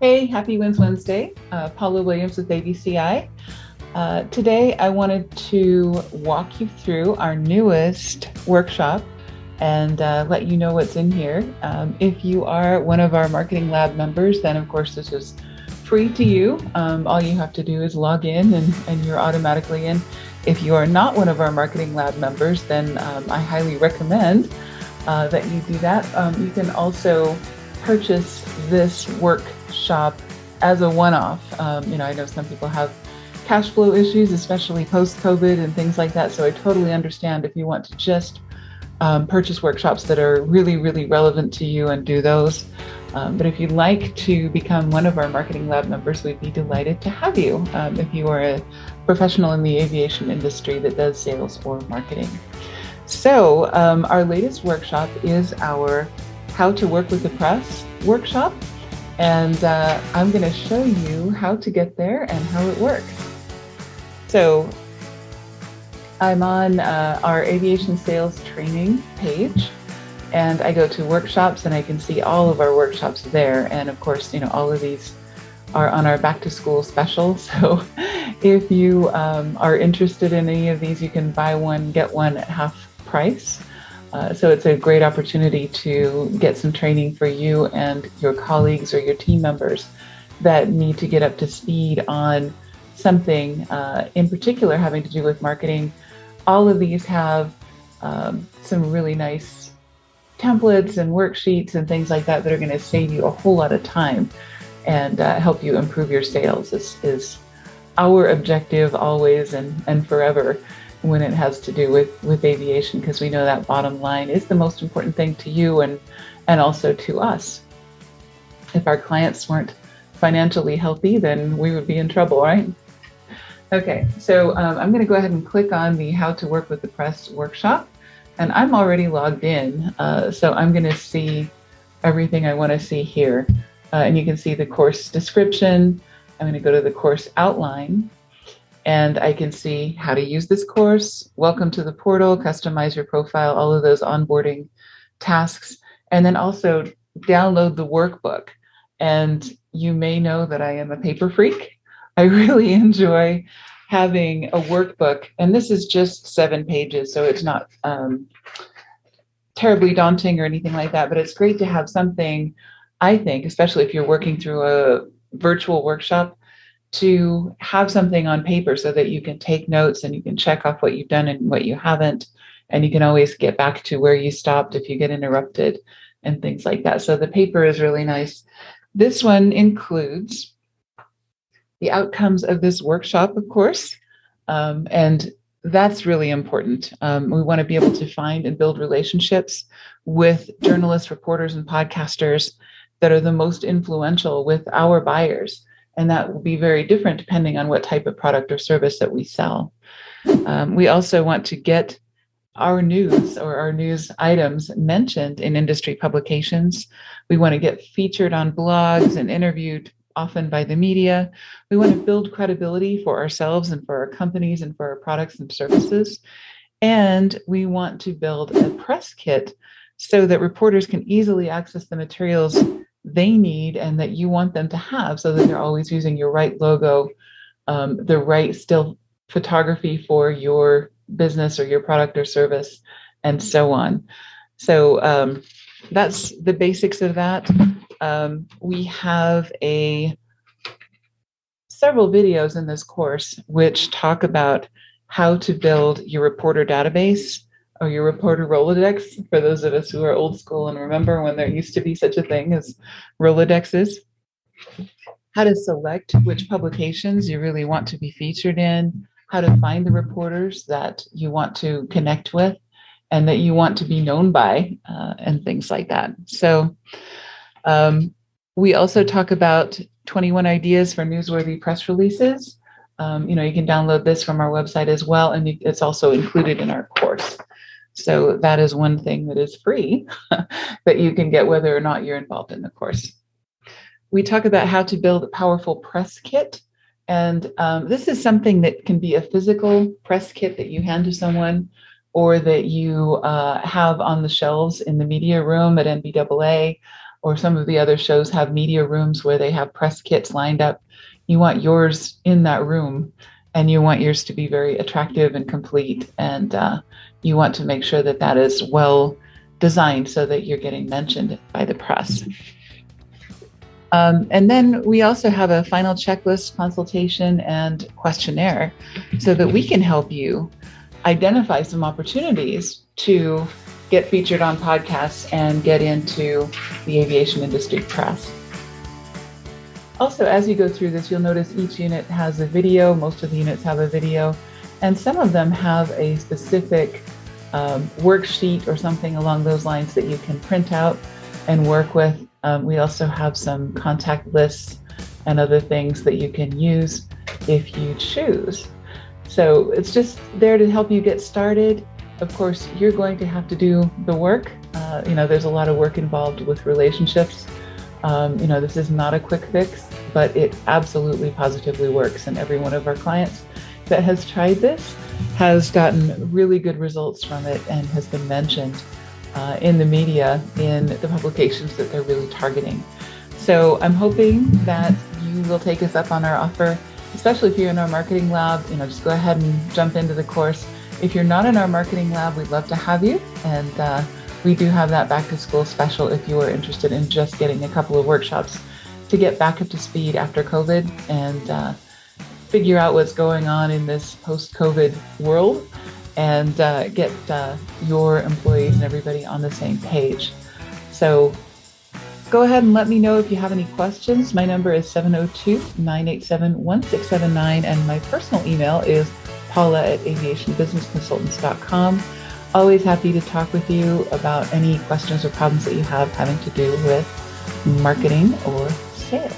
Hey, happy Wins Wednesday. Paula Williams with ABCI. Today, I wanted to walk you through our newest workshop and let you know what's in here. If you are one of our Marketing Lab members, then of course this is free to you. All you have to do is log in and you're automatically in. If you are not one of our Marketing Lab members, then I highly recommend that you do that. You can also purchase this workshop as a one-off. I know some people have cash flow issues, especially post-COVID and things like that. So I totally understand if you want to just purchase workshops that are really, really relevant to you and do those. But if you'd like to become one of our Marketing Lab members, we'd be delighted to have you if you are a professional in the aviation industry that does sales or marketing. So our latest workshop is our How to Work with the Press workshop. And I'm going to show you how to get there and how it works. So I'm on our aviation sales training page, and I go to workshops and I can see all of our workshops there. And of course, all of these are on our back to school special. So if you are interested in any of these, you can buy one, get one at half price. So it's a great opportunity to get some training for you and your colleagues or your team members that need to get up to speed on something in particular having to do with marketing. All of these have some really nice templates and worksheets and things like that that are going to save you a whole lot of time and help you improve your sales. This is our objective always and forever when it has to do with aviation, because we know that bottom line is the most important thing to you and also to us. If our clients weren't financially healthy, then we would be in trouble, right? Okay, so I'm going to go ahead and click on the How to Work with the Press workshop, and I'm already logged in, so I'm going to see everything I want to see here. And you can see the course description. I'm going to go to the course outline, and I can see how to use this course, welcome to the portal, customize your profile, all of those onboarding tasks, and then also download the workbook. And you may know that I am a paper freak. I really enjoy having a workbook, and this is just 7 pages, so it's not terribly daunting or anything like that, but it's great to have something, I think, especially if you're working through a virtual workshop, to have something on paper so that you can take notes and you can check off what you've done and what you haven't. And you can always get back to where you stopped if you get interrupted and things like that. So the paper is really nice. This one includes the outcomes of this workshop, of course. And that's really important. We want to be able to find and build relationships with journalists, reporters, and podcasters that are the most influential with our buyers. And that will be very different depending on what type of product or service that we sell. We also want to get our news or our news items mentioned in industry publications. We want to get featured on blogs and interviewed often by the media. We want to build credibility for ourselves and for our companies and for our products and services. And we want to build a press kit so that reporters can easily access the materials they need and that you want them to have, so that they're always using your right logo, the right still photography for your business or your product or service, and so on. So that's the basics of that. We have several videos in this course which talk about how to build your reporter database or your reporter Rolodex, for those of us who are old school and remember when there used to be such a thing as Rolodexes. How to select which publications you really want to be featured in, how to find the reporters that you want to connect with and that you want to be known by, and things like that. So we also talk about 21 ideas for newsworthy press releases. You can download this from our website as well, and it's also included in our course. So that is one thing that is free that you can get whether or not you're involved in the course. We talk about how to build a powerful press kit. And this is something that can be a physical press kit that you hand to someone or that you have on the shelves in the media room at NBAA. or some of the other shows have media rooms where they have press kits lined up. You want yours in that room, and you want yours to be very attractive and complete. And you want to make sure that that is well designed so that you're getting mentioned by the press. And then we also have a final checklist, consultation, and questionnaire so that we can help you identify some opportunities to get featured on podcasts and get into the aviation industry press. Also, as you go through this, you'll notice each unit has a video. Most of the units have a video, and some of them have a specific worksheet or something along those lines that you can print out and work with. We also have some contact lists and other things that you can use if you choose. So it's just there to help you get started. Of course, you're going to have to do the work. There's a lot of work involved with relationships. This is not a quick fix, but it absolutely positively works. And every one of our clients that has tried this has gotten really good results from it and has been mentioned in the media, in the publications that they're really targeting. So I'm hoping that you will take us up on our offer, especially if you're in our marketing lab. Just go ahead and jump into the course. If you're not in our marketing lab, we'd love to have you. And we do have that back to school special if you are interested in just getting a couple of workshops to get back up to speed after COVID and figure out what's going on in this post-COVID world and get your employees and everybody on the same page. So go ahead and let me know if you have any questions. My number is 702-987-1679, and my personal email is paula@aviationbusinessconsultants.com. Always happy to talk with you about any questions or problems that you have having to do with marketing or sales.